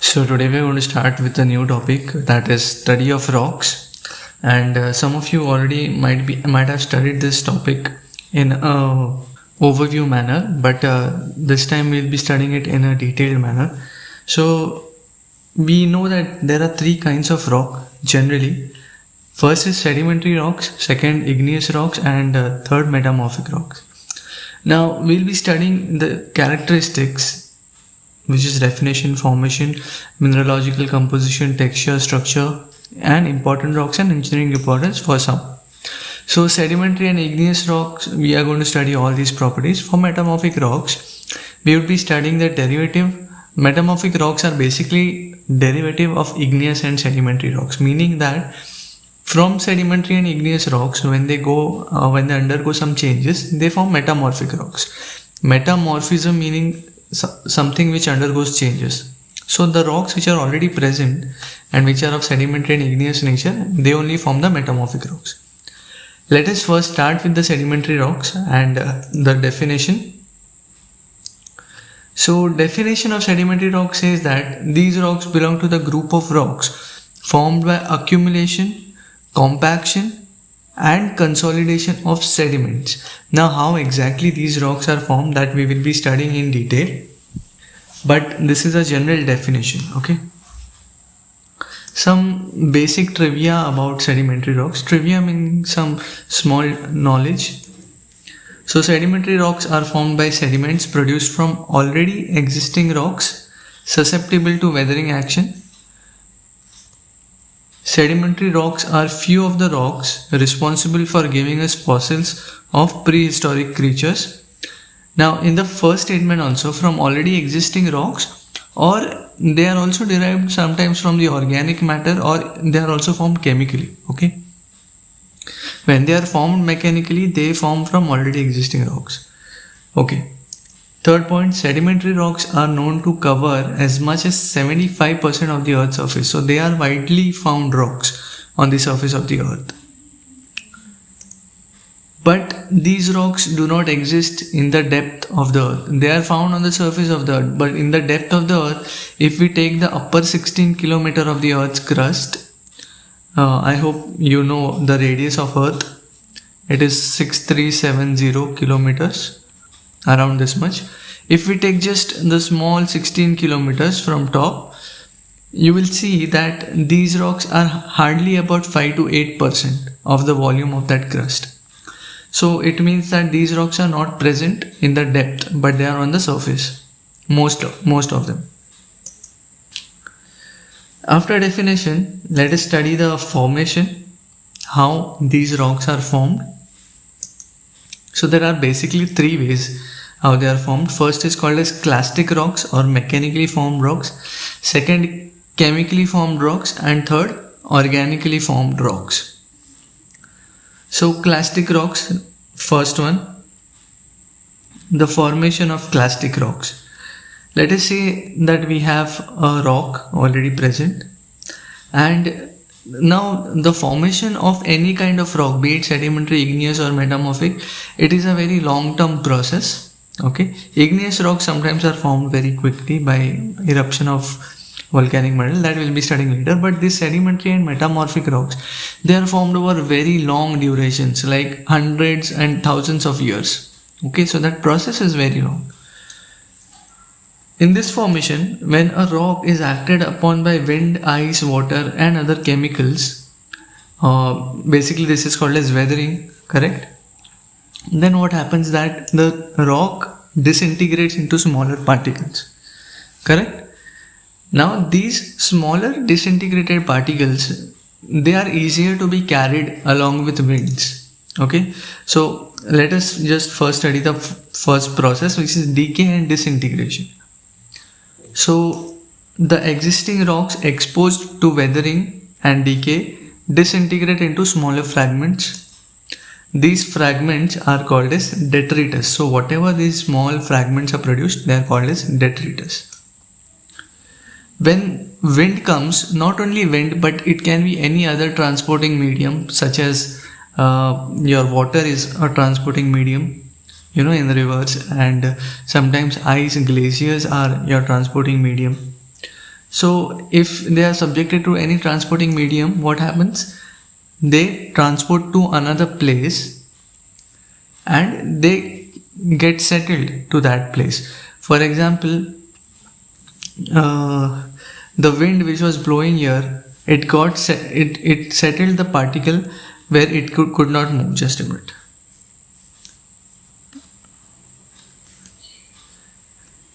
So today we're going to start with a new topic, that is study of rocks. And some of you already might have studied this topic in a overview manner, but this time we'll be studying it in a detailed manner. So we know that there are three kinds of rock generally. First is sedimentary rocks, second igneous rocks, and third metamorphic rocks. Now we'll be studying the characteristics, which is definition, formation, mineralogical composition, texture, structure, and important rocks and engineering importance for some. So sedimentary and igneous rocks, we are going to study all these properties. For metamorphic rocks, we would be studying the derivative. Metamorphic rocks are basically derivative of igneous and sedimentary rocks, meaning that from sedimentary and igneous rocks, when they undergo some changes, they form metamorphic rocks. Metamorphism meaning something which undergoes changes. So the rocks which are already present and which are of sedimentary and igneous nature, they only form the metamorphic rocks. Let us first start with the sedimentary rocks and the definition. So definition of sedimentary rocks says that these rocks belong to the group of rocks formed by accumulation, compaction, and consolidation of sediments. Now how exactly these rocks are formed, that we will be studying in detail, but this is a general definition. Okay, some basic trivia about sedimentary rocks. Trivia means some small knowledge. So sedimentary rocks are formed by sediments produced from already existing rocks susceptible to weathering action. Sedimentary rocks are few of the rocks responsible for giving us fossils of prehistoric creatures. Now in the first statement also, from already existing rocks, or they are also derived sometimes from the organic matter, or they are also formed chemically. Okay, when they are formed mechanically, they form from already existing rocks. Okay. Third point, sedimentary rocks are known to cover as much as 75% of the Earth's surface. So they are widely found rocks on the surface of the Earth. But these rocks do not exist in the depth of the Earth. They are found on the surface of the Earth. But in the depth of the Earth, if we take the upper 16 kilometer of the Earth's crust, I hope you know the radius of Earth. It is 6370 kilometers. Around this much. If we take just the small 16 kilometers from top, you will see that these rocks are hardly about 5 to 8% of the volume of that crust. So it means that these rocks are not present in the depth, but they are on the surface, most of them. After definition, let us study the formation, how these rocks are formed. So there are basically three ways how they are formed. First is called as clastic rocks or mechanically formed rocks. Second, chemically formed rocks. And third, organically formed rocks. So clastic rocks, first one, the formation of clastic rocks. Let us say that we have a rock already present, and now the formation of any kind of rock, be it sedimentary, igneous or metamorphic, it is a very long-term process. Okay, igneous rocks sometimes are formed very quickly by eruption of volcanic material, that we'll be studying later. But these sedimentary and metamorphic rocks, they are formed over very long durations, like hundreds and thousands of years. Okay, so that process is very long. In this formation, when a rock is acted upon by wind, ice, water and other chemicals, basically this is called as weathering, correct? Then what happens, that the rock disintegrates into smaller particles, correct? Now these smaller disintegrated particles, they are easier to be carried along with winds. Okay, so let us just first study the first process, which is decay and disintegration. So the existing rocks exposed to weathering and decay disintegrate into smaller fragments. These fragments are called as detritus. So whatever these small fragments are produced, they are called as detritus. When wind comes, not only wind, but it can be any other transporting medium, such as your water is a transporting medium, in the rivers, and sometimes ice, glaciers are your transporting medium. So if they are subjected to any transporting medium, what happens? They transport to another place and they get settled to that place. For example, the wind which was blowing here, it settled the particle where it could not move. Just a minute.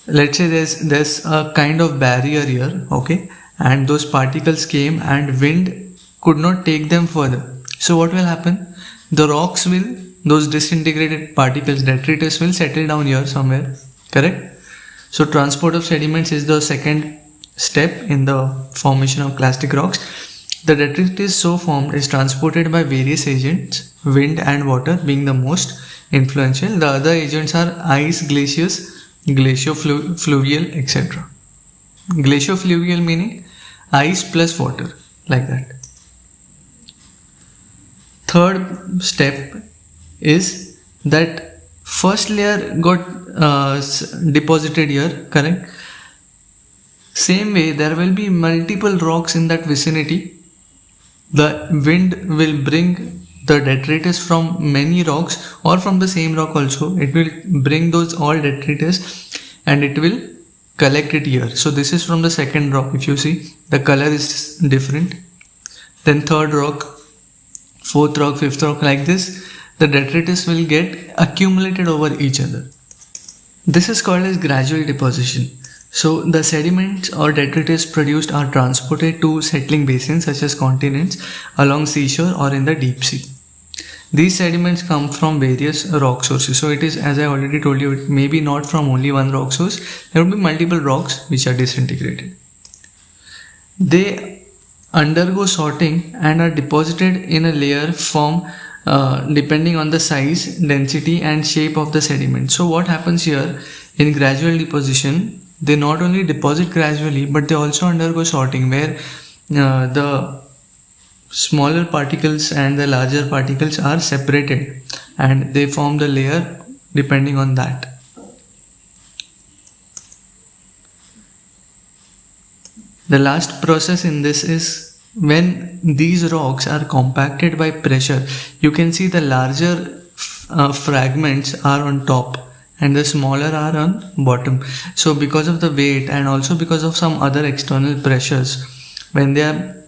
Let's say there's a kind of barrier here, okay, and those particles came and wind could not take them further. So what will happen? The rocks will, those disintegrated particles, detritus will settle down here somewhere, correct? So transport of sediments is the second step in the formation of clastic rocks. The detritus so formed is transported by various agents, wind and water being the most influential. The other agents are ice, glaciers, glaciofluvial, etc. Glaciofluvial meaning ice plus water, like that. Third step is that first layer got deposited here, correct? Same way, there will be multiple rocks in that vicinity. The wind will bring the detritus from many rocks or from the same rock also. It will bring those all detritus and it will collect it here. So this is from the second rock. If you see, the color is different. Then third rock, fourth rock, fifth rock, like this. The detritus will get accumulated over each other. This is called as gradual deposition. So the sediments or detritus produced are transported to settling basins such as continents, along seashore or in the deep sea. These sediments come from various rock sources. So it is, as I already told you, it may be not from only one rock source. There will be multiple rocks which are disintegrated. They undergo sorting and are deposited in a layer form depending on the size, density and shape of the sediment. So what happens here in gradual deposition, they not only deposit gradually but they also undergo sorting where the smaller particles and the larger particles are separated and they form the layer depending on that. The last process in this is when these rocks are compacted by pressure. You can see the larger fragments are on top and the smaller are on bottom. So because of the weight and also because of some other external pressures, when they are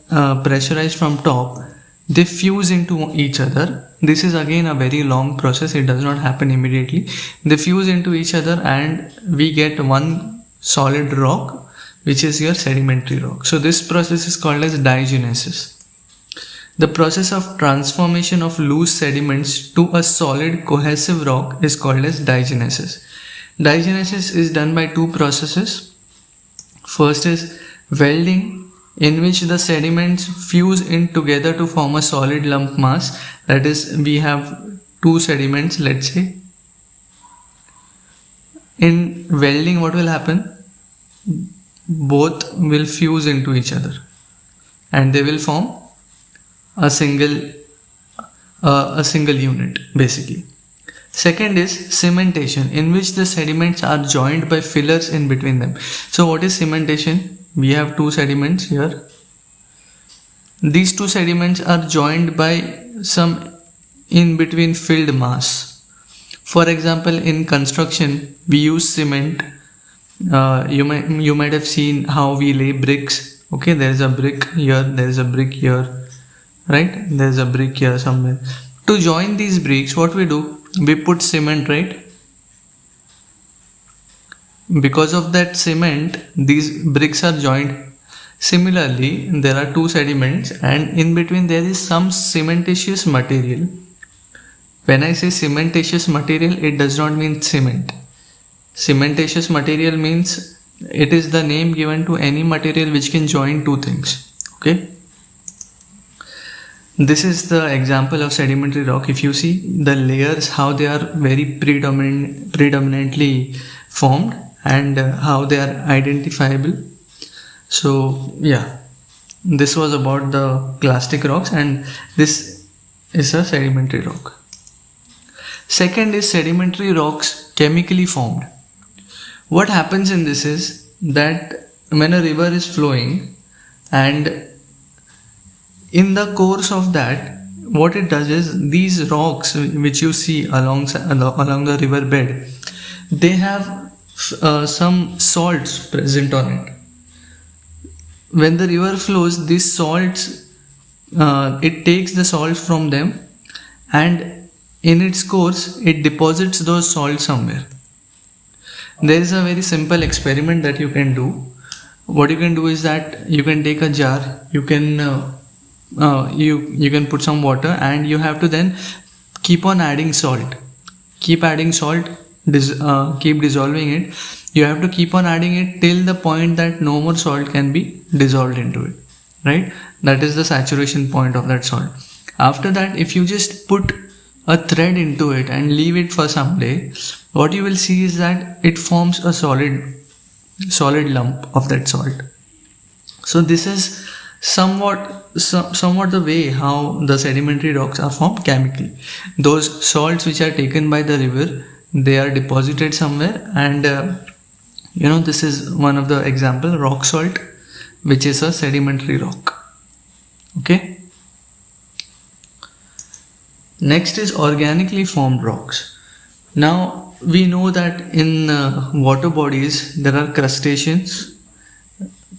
pressurized from top, they fuse into each other. This is again a very long process. It does not happen immediately. They fuse into each other and we get one solid rock, which is your sedimentary rock. So this process is called as diagenesis. The process of transformation of loose sediments to a solid cohesive rock is called as diagenesis. Diagenesis is done by two processes. First is welding, in which the sediments fuse in together to form a solid lump mass. That is, we have two sediments, let's say. In welding, what will happen? Both will fuse into each other and they will form a single unit basically. Second is cementation, in which the sediments are joined by fillers in between them. So what is cementation? We have two sediments here. These two sediments are joined by some in between filled mass. For example, in construction we use cement. You might have seen how we lay bricks. Okay, there is a brick here, there is a brick here, right? There is a brick here somewhere. To join these bricks, what we do? We put cement, right? Because of that cement, these bricks are joined. Similarly, there are two sediments and in between there is some cementitious material. When I say cementitious material, it does not mean cement. Cementitious material means it is the name given to any material which can join two things. Okay. This is the example of sedimentary rock. If you see the layers, how they are very predominantly formed and how they are identifiable. So yeah, this was about the clastic rocks and this is a sedimentary rock. Second is sedimentary rocks chemically formed. What happens in this is that when a river is flowing, and in the course of that, what it does is these rocks which you see along the river bed, they have some salts present on it. When the river flows, these salts, it takes the salts from them, and in its course it deposits those salts somewhere. There is a very simple experiment that you can do. What you can do is that you can take a jar, you can put some water, and you have to then keep on adding salt. Keep adding salt, keep dissolving it. You have to keep on adding it till the point that no more salt can be dissolved into it, right? That is the saturation point of that salt. After that, if you just put a thread into it and leave it for some day, what you will see is that it forms a solid lump of that salt. So this is somewhat the way how the sedimentary rocks are formed chemically. Those salts which are taken by the river, they are deposited somewhere, and this is one of the example, rock salt, which is a sedimentary rock. Okay. Next is organically formed rocks. Now we know that in water bodies there are crustaceans,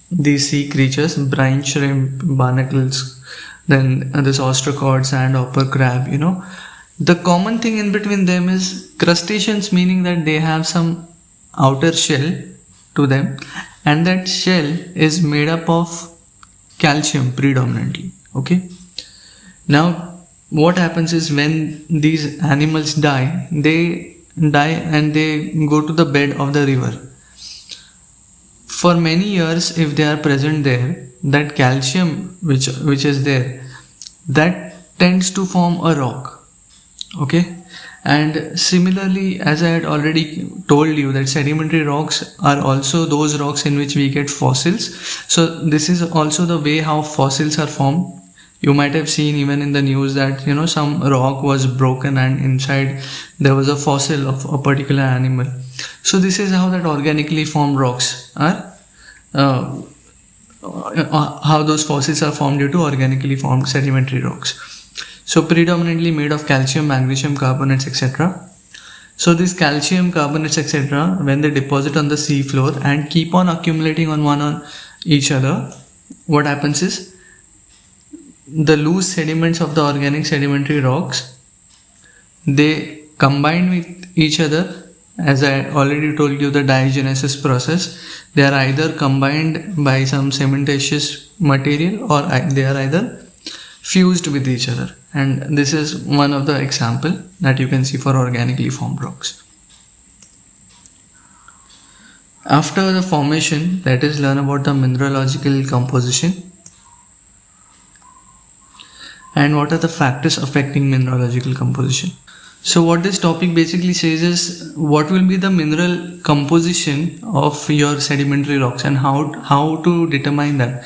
these sea creatures, brine shrimp, barnacles, then this ostracod, sandhopper, crab. The common thing in between them is crustaceans, meaning that they have some outer shell to them, and that shell is made up of calcium predominantly. Okay. Now what happens is when these animals die, they die and they go to the bed of the river. For many years, if they are present there, that calcium which is there, that tends to form a rock. Okay. And similarly, as I had already told you, that sedimentary rocks are also those rocks in which we get fossils. So this is also the way how fossils are formed. You might have seen even in the news that some rock was broken and inside there was a fossil of a particular animal. So this is how that organically formed rocks are, how those fossils are formed due to organically formed sedimentary rocks. So predominantly made of calcium, magnesium carbonates, etc. So these calcium carbonates, etc., when they deposit on the sea floor and keep on accumulating on each other, what happens is the loose sediments of the organic sedimentary rocks, they combine with each other. As I already told you, the diagenesis process, they are either combined by some cementitious material or they are either fused with each other. And this is one of the example that you can see for organically formed rocks. After the formation, let us learn about the mineralogical composition and what are the factors affecting mineralogical composition. So what this topic basically says is what will be the mineral composition of your sedimentary rocks and how to determine that,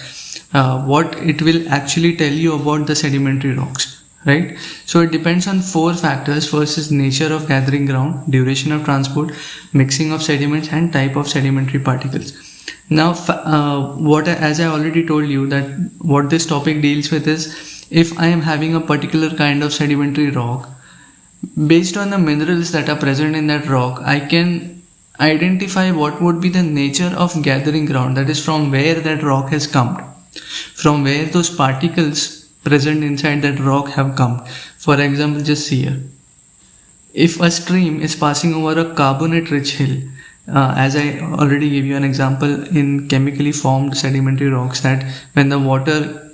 what it will actually tell you about the sedimentary rocks, right? So it depends on 4 factors. First is nature of gathering ground, duration of transport, mixing of sediments, and type of sedimentary particles. Now as I already told you, that what this topic deals with is, if I am having a particular kind of sedimentary rock, based on the minerals that are present in that rock, I can identify what would be the nature of gathering ground, that is from where that rock has come, from where those particles present inside that rock have come. For example, just see here, if a stream is passing over a carbonate rich hill, as I already gave you an example in chemically formed sedimentary rocks, that when the water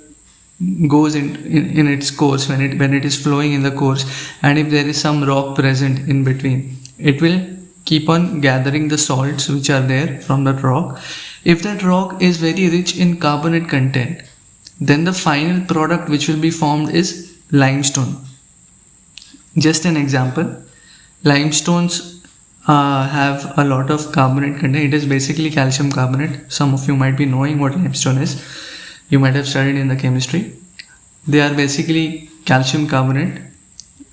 goes in its course, when it is flowing in the course, and if there is some rock present in between, it will keep on gathering the salts which are there from that rock. If that rock is very rich in carbonate content, then the final product which will be formed is limestone. Just an example, limestones have a lot of carbonate content. It is basically calcium carbonate. Some of you might be knowing what limestone is. You might have studied in the chemistry. They are basically calcium carbonate.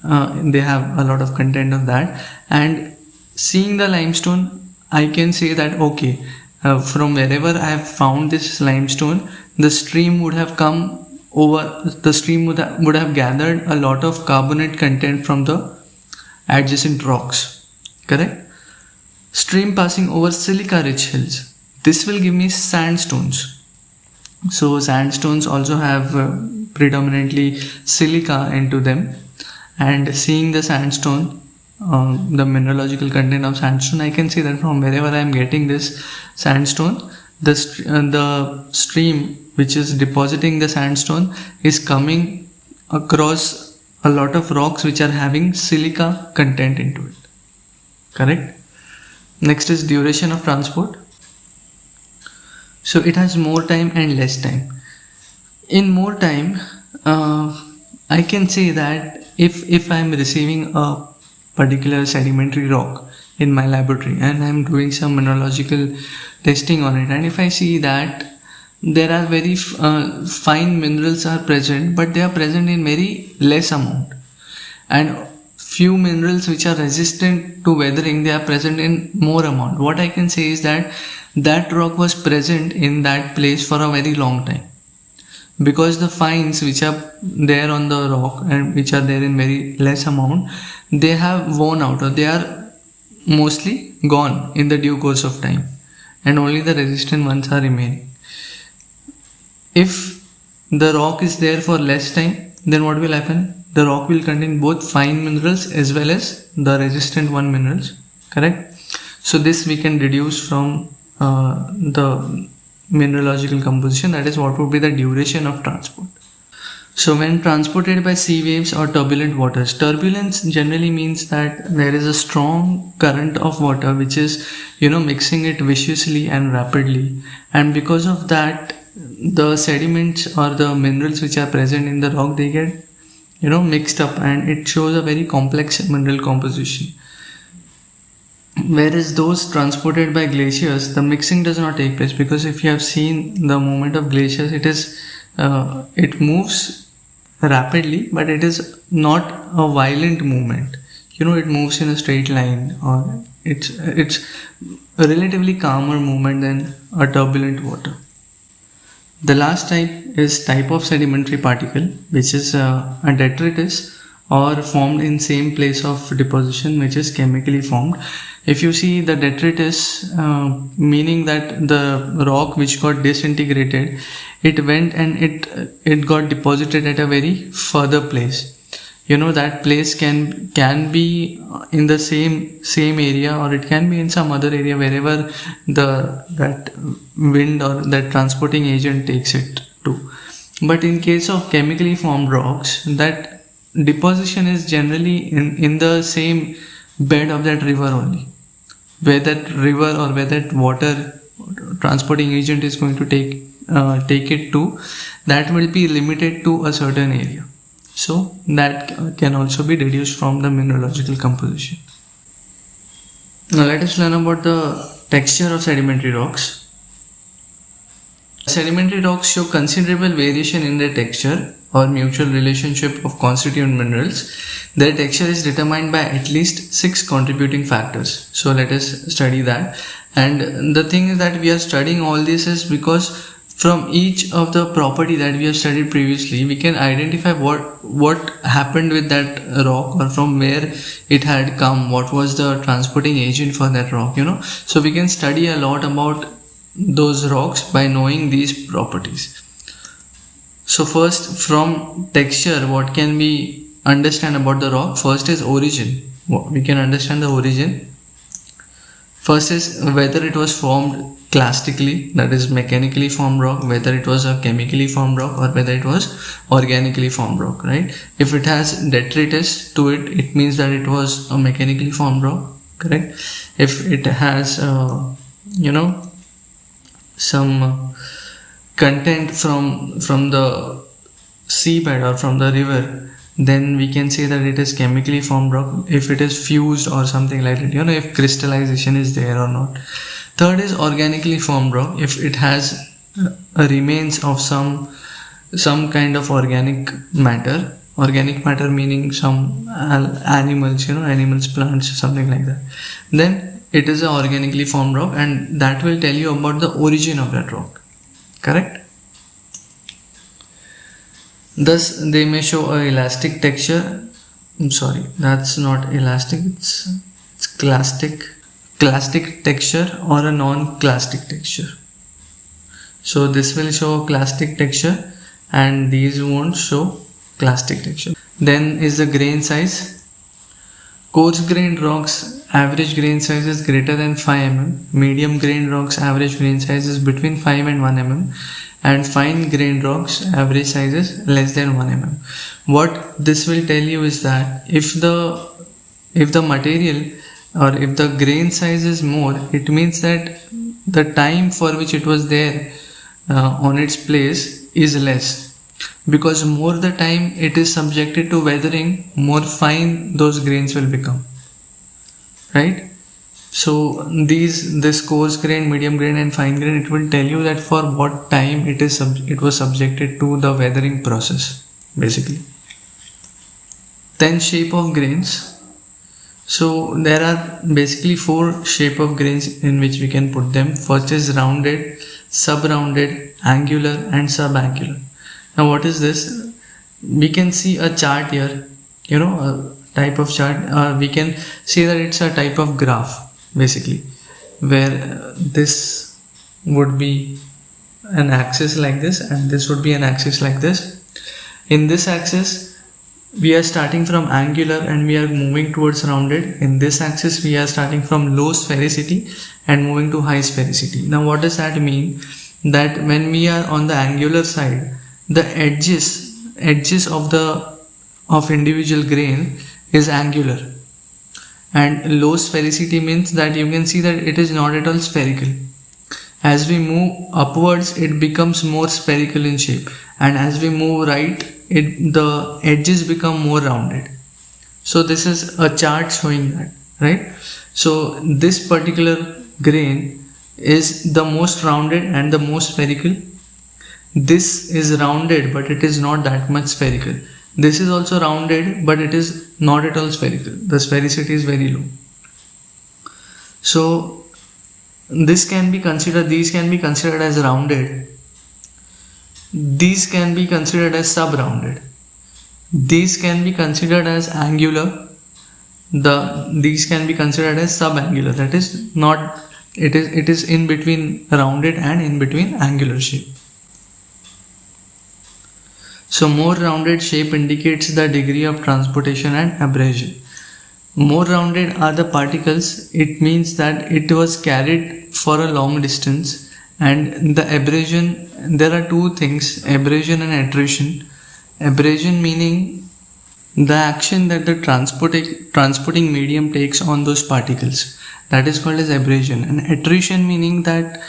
They have a lot of content of that. And seeing the limestone, I can say that okay, from wherever I have found this limestone, the stream would have come over, the stream would have gathered a lot of carbonate content from the adjacent rocks, correct? Stream passing over silica rich hills. This will give me sandstones. So sandstones also have predominantly silica into them, and seeing the sandstone, the mineralogical content of sandstone, I can see that from wherever I am getting this sandstone, the stream which is depositing the sandstone is coming across a lot of rocks which are having silica content into it, correct? Next is duration of transport. So it has more time and less time. In more time, I can say that if I am receiving a particular sedimentary rock in my laboratory and I am doing some mineralogical testing on it, and if I see that there are very fine minerals are present, but they are present in very less amount, and few minerals which are resistant to weathering, they are present in more amount, what I can say is that that rock was present in that place for a very long time, because the fines which are there on the rock and which are there in very less amount, they have worn out, or they are mostly gone in the due course of time, and only the resistant ones are remaining. If the rock is there for less time, then what will happen? The rock will contain both fine minerals as well as the resistant one minerals, correct? So this we can deduce from the mineralogical composition, that is what would be the duration of transport. So when transported by sea waves or turbulent waters, turbulence generally means that there is a strong current of water which is, mixing it viciously and rapidly, and because of that the sediments or the minerals which are present in the rock, they get mixed up, and it shows a very complex mineral composition. Whereas those transported by glaciers, the mixing does not take place, because if you have seen the movement of glaciers, it moves rapidly, but it is not a violent movement. It moves in a straight line, or it's a relatively calmer movement than a turbulent water. The last type is type of sedimentary particle, which is a detritus or formed in same place of deposition, which is chemically formed. If you see the detritus, meaning that the rock which got disintegrated, it went and it got deposited at a very further place. That place can be in the same area, or it can be in some other area, wherever that wind or that transporting agent takes it to. But in case of chemically formed rocks, that deposition is generally in the same bed of that river only, where that river or where that water transporting agent is going to take it to, that will be limited to a certain area. So that can also be deduced from the mineralogical composition. Now let us learn about the texture of sedimentary rocks. Sedimentary rocks show considerable variation in their texture or mutual relationship of constituent minerals. Their texture is determined by at least 6 contributing factors. So let us study that. And the thing is that we are studying all this is because from each of the property that we have studied previously, we can identify what happened with that rock, or from where it had come, what was the transporting agent for that rock, So we can study a lot about those rocks by knowing these properties. So first, from texture, what can we understand about the rock? First is origin. We can understand the origin. First is whether it was formed clastically, that is mechanically formed rock, whether it was a chemically formed rock, or whether it was organically formed rock, right? If it has detritus to it, it means that it was a mechanically formed rock, correct? If it has, some content from the seabed or from the river, then we can say that it is chemically formed rock. If it is fused or something like that, if crystallization is there or not. Third is organically formed rock. If it has a remains of some kind of organic matter meaning some animals, plants, something like that, then it is an organically formed rock, and that will tell you about the origin of that rock. Correct? Thus, they may show a elastic texture. I'm sorry, that's not elastic, it's clastic texture or a non-clastic texture. So this will show a clastic texture and these won't show clastic texture. Then is the grain size. Coarse grained rocks average grain size is greater than 5 mm. Medium grained rocks average grain size is between 5 and 1 mm. And fine grained rocks average size is less than 1 mm. What this will tell you is that if the material or if the grain size is more, it means that the time for which it was there on its place is less, because more the time it is subjected to weathering, more fine those grains will become, right? So this coarse grain, medium grain and fine grain, it will tell you that for what time it was subjected to the weathering process, basically. Then shape of grains. So there are basically 4 shape of grains in which we can put them. First is rounded, sub-rounded, angular and subangular. Now what is this? We can see a chart here, a type of chart. We can see that it's a type of graph, basically, where this would be an axis like this and this would be an axis like this. In this axis, we are starting from angular and we are moving towards rounded. In this axis, we are starting from low sphericity and moving to high sphericity. Now what does that mean? That when we are on the angular side, the edges of individual grain is angular, and low sphericity means that you can see that it is not at all spherical. As we move upwards, it becomes more spherical in shape, and as we move right, the edges become more rounded. So this is a chart showing that, right? So this particular grain is the most rounded and the most spherical. This is rounded, but it is not that much spherical. This is also rounded, but it is not at all spherical. The sphericity is very low. So these can be considered as rounded. These can be considered as sub-rounded. These can be considered as angular. These can be considered as subangular. That is not. It is in between rounded and in between angular shape. So more rounded shape indicates the degree of transportation and abrasion. More rounded are the particles. It means that it was carried for a long distance. And the abrasion, there are 2 things, abrasion and attrition. Abrasion meaning the action that the transporting medium takes on those particles. That is called as abrasion. And attrition meaning that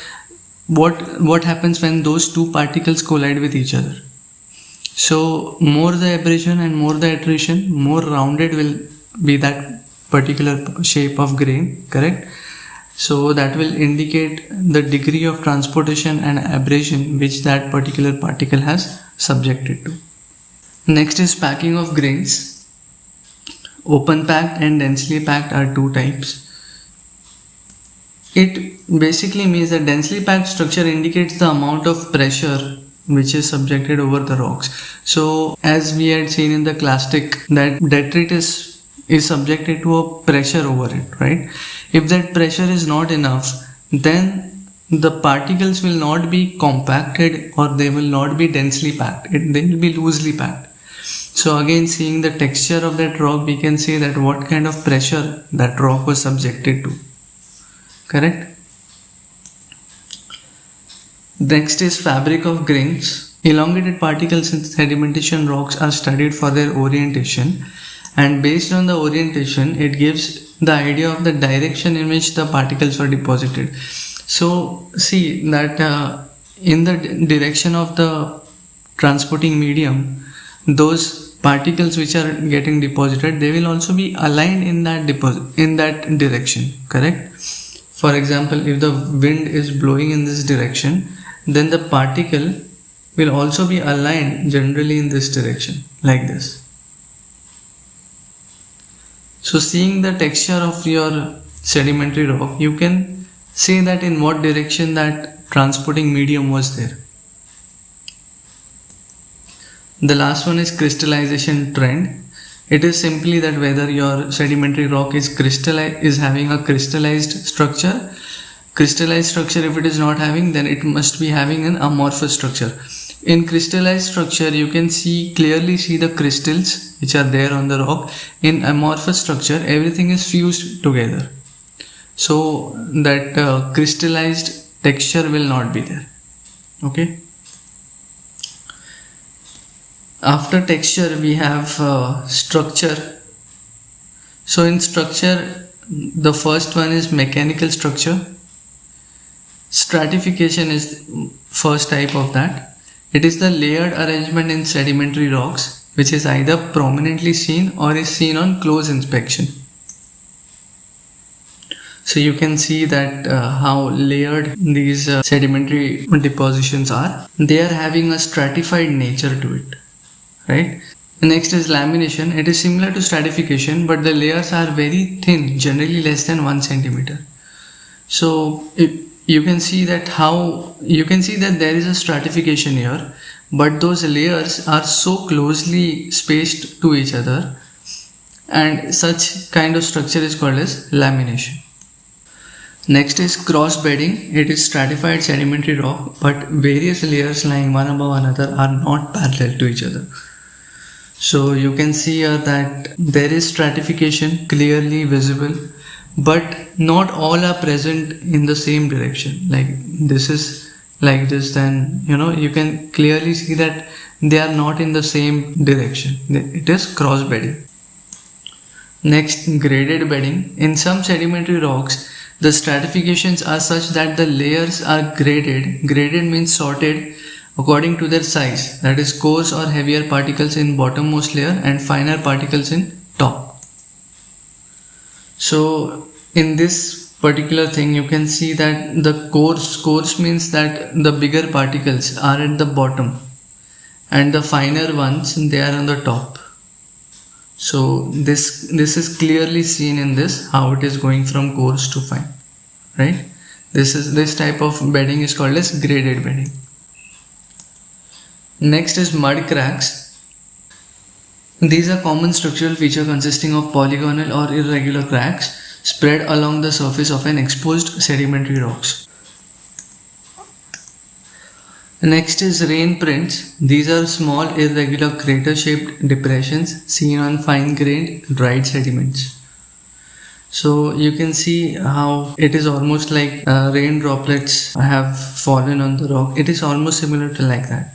what happens when those 2 particles collide with each other. So more the abrasion and more the attrition, more rounded will be that particular shape of grain, correct? So that will indicate the degree of transportation and abrasion which that particular particle has subjected to. Next is packing of grains. Open packed and densely packed are 2 types. It basically means that densely packed structure indicates the amount of pressure which is subjected over the rocks. So as we had seen in the clastic, that detritus is subjected to a pressure over it, right? If that pressure is not enough, then the particles will not be compacted or they will not be densely packed. They will be loosely packed. So again, seeing the texture of that rock, we can say that what kind of pressure that rock was subjected to. Correct? Next is fabric of grains. Elongated particles in sedimentation rocks are studied for their orientation, and based on the orientation, it gives the idea of the direction in which the particles were deposited. So see that in the direction of the transporting medium, those particles which are getting deposited, they will also be aligned in that direction, correct? For example, if the wind is blowing in this direction, then the particle will also be aligned generally in this direction, like this. So seeing the texture of your sedimentary rock, you can say that in what direction that transporting medium was there. The last one is crystallization trend. It is simply that whether your sedimentary rock is having a crystallized structure. Crystallized structure, if it is not having, then it must be having an amorphous structure. In crystallized structure, you can clearly see the crystals which are there on the rock. In amorphous structure, everything is fused together, so that crystallized texture will not be there. Okay. After texture, we have structure. So in structure, the first one is mechanical structure. Stratification is first type of that. It is the layered arrangement in sedimentary rocks which is either prominently seen or is seen on close inspection. So you can see that how layered these sedimentary depositions are. They are having a stratified nature to it, right? Next is lamination. It is similar to stratification, but the layers are very thin, generally less than 1 centimeter. So you can see that there is a stratification here, but those layers are so closely spaced to each other, and such kind of structure is called as lamination. Next is cross bedding. It is stratified sedimentary rock, but various layers lying one above another are not parallel to each other. So you can see here that there is stratification clearly visible, but not all are present in the same direction. Like this is like this, then you can clearly see that they are not in the same direction. It is cross bedding. Next, graded bedding. In some sedimentary rocks, the stratifications are such that the layers are graded. Graded means sorted according to their size, that is coarse or heavier particles in bottommost layer and finer particles in top. So in this particular thing, you can see that the coarse means that the bigger particles are at the bottom and the finer ones, they are on the top. So this is clearly seen in this, how it is going from coarse to fine, right? This type of bedding is called as graded bedding. Next is mud cracks. These are common structural feature consisting of polygonal or irregular cracks spread along the surface of an exposed sedimentary rocks. Next is rain prints. These are small irregular crater shaped depressions seen on fine grained dried sediments. So you can see how it is almost like rain droplets have fallen on the rock. It is almost similar to like that.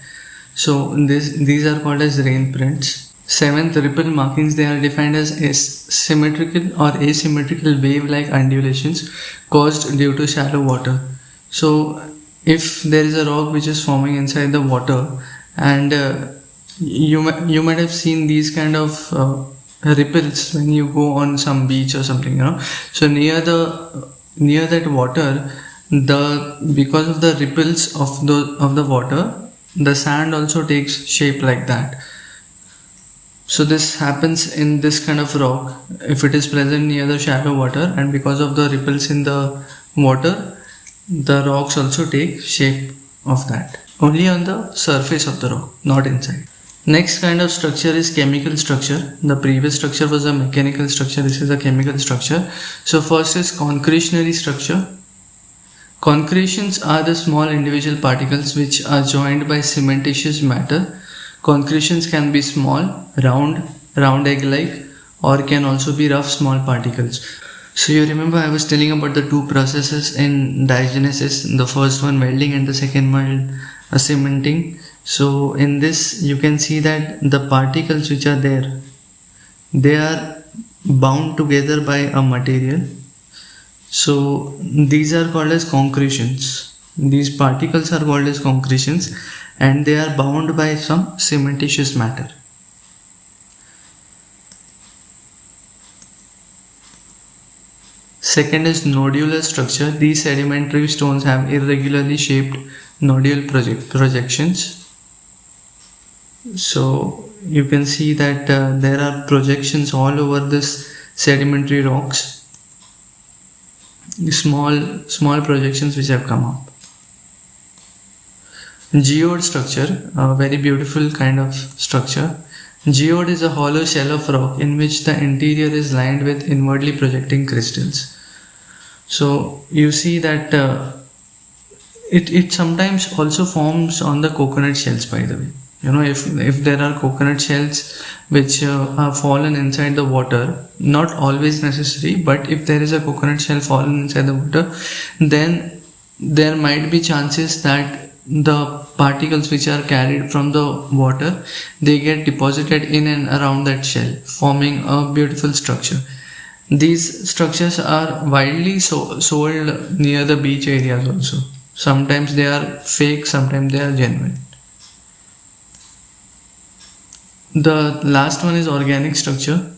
So these are called as rain prints. Seventh, ripple markings. They are defined as symmetrical or asymmetrical wave-like undulations caused due to shallow water. So if there is a rock which is forming inside the water, and you might have seen these kind of ripples when you go on some beach or something, So near that water, because of the ripples of the water, the sand also takes shape like that. So this happens in this kind of rock if it is present near the shallow water, and because of the ripples in the water, the rocks also take shape of that. Only on the surface of the rock, not inside. Next kind of structure is chemical structure. The previous structure was a mechanical structure. This is a chemical structure. So first is concretionary structure. Concretions are the small individual particles which are joined by cementitious matter. Concretions can be small, round egg-like, or can also be rough small particles. So you remember I was telling about the two processes in diagenesis, the first one welding and the second one cementing. So in this you can see that the particles which are there, they are bound together by a material. So these are called as concretions. These particles are called as concretions, and they are bound by some cementitious matter. Second is nodular structure. These sedimentary stones have irregularly shaped nodule projections. So you can see that there are projections all over this sedimentary rocks. small projections which have come up. Geode structure, a very beautiful kind of structure. Geode is a hollow shell of rock in which the interior is lined with inwardly projecting crystals. So you see that it sometimes also forms on the coconut shells, by the way. You know, if there are coconut shells which have fallen inside the water, not always necessary, but if there is a coconut shell fallen inside the water, then there might be chances that the particles which are carried from the water, they get deposited in and around that shell, forming a beautiful structure. These structures are widely sold near the beach areas also. Sometimes they are fake, sometimes they are genuine. The last one is organic structure.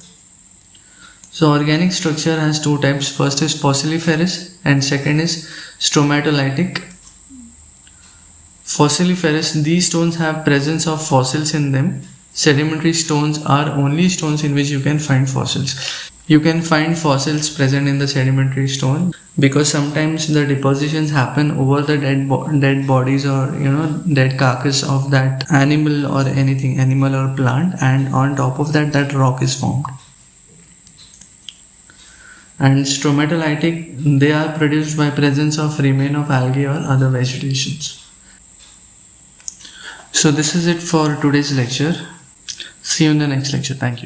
So organic structure has two types. First is fossiliferous and second is stromatolitic. Fossiliferous, these stones have presence of fossils in them. Sedimentary stones are only stones in which you can find fossils. You can find fossils present in the sedimentary stone because sometimes the depositions happen over the dead bodies or dead carcass of that animal or anything, animal or plant, and on top of that rock is formed. And stromatolitic, they are produced by presence of remain of algae or other vegetations. So this is it for today's lecture. See you in the next lecture. Thank you.